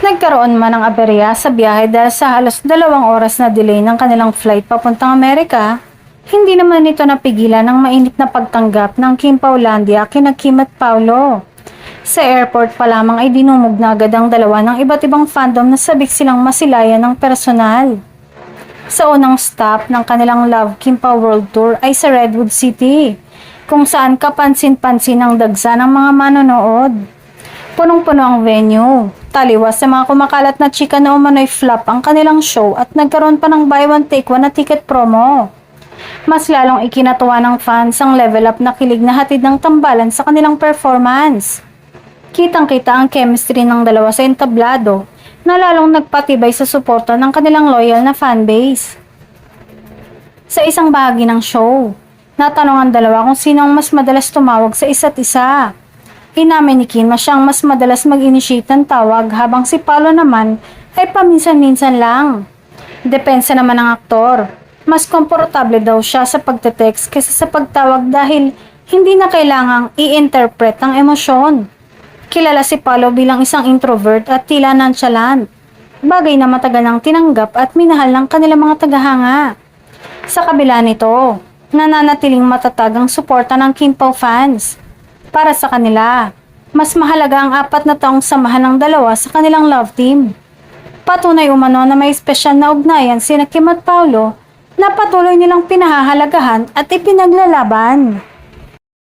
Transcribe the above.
Nagkaroon man ng aberya sa biyahe dahil sa halos 2 oras na delay ng kanilang flight papuntang Amerika, hindi naman ito napigilan ng mainit na pagtanggap ng Kim Paulandia kina Kim at Paulo. Sa airport pa lamang ay dinumog na agad ang dalawa ng iba't ibang fandom na sabik silang masilayan ng personal. Sa unang stop ng kanilang Love Kim Pao World Tour ay sa Redwood City, kung saan kapansin-pansin ang dagsa ng mga manonood. Punong-puno ang venue. Taliwas sa mga kumakalat na chika na umano'y flop ang kanilang show at nagkaroon pa ng buy one take one na ticket promo. Mas lalong ikinatuwa ng fans ang level up na kilig na hatid ng tambalan sa kanilang performance. Kitang-kita ang chemistry ng dalawa sa entablado na lalong nagpatibay sa suporta ng kanilang loyal na fanbase. Sa isang bahagi ng show, natanong ang dalawa kung sino ang mas madalas tumawag sa isa't isa. Inamin ni Kim na siyang mas madalas mag-initiate ng tawag habang si Paulo naman ay paminsan-minsan lang. Depensa naman ng aktor. Mas komportable daw siya sa pagte-text kaysa sa pagtawag dahil hindi na kailangang i-interpret ang emosyon. Kilala si Paulo bilang isang introvert at tila nonchalant. Bagay na matagal nang tinanggap at minahal ng kanilang mga tagahanga. Sa kabila nito, nananatiling matatag ang suporta ng Kim Pao fans. Para sa kanila, mas mahalaga ang 4 na taong samahan ng dalawa sa kanilang love team. Patunay umano na may espesyal na ugnayan sina Kim at Paulo na patuloy nilang pinahahalagahan at ipinaglalaban.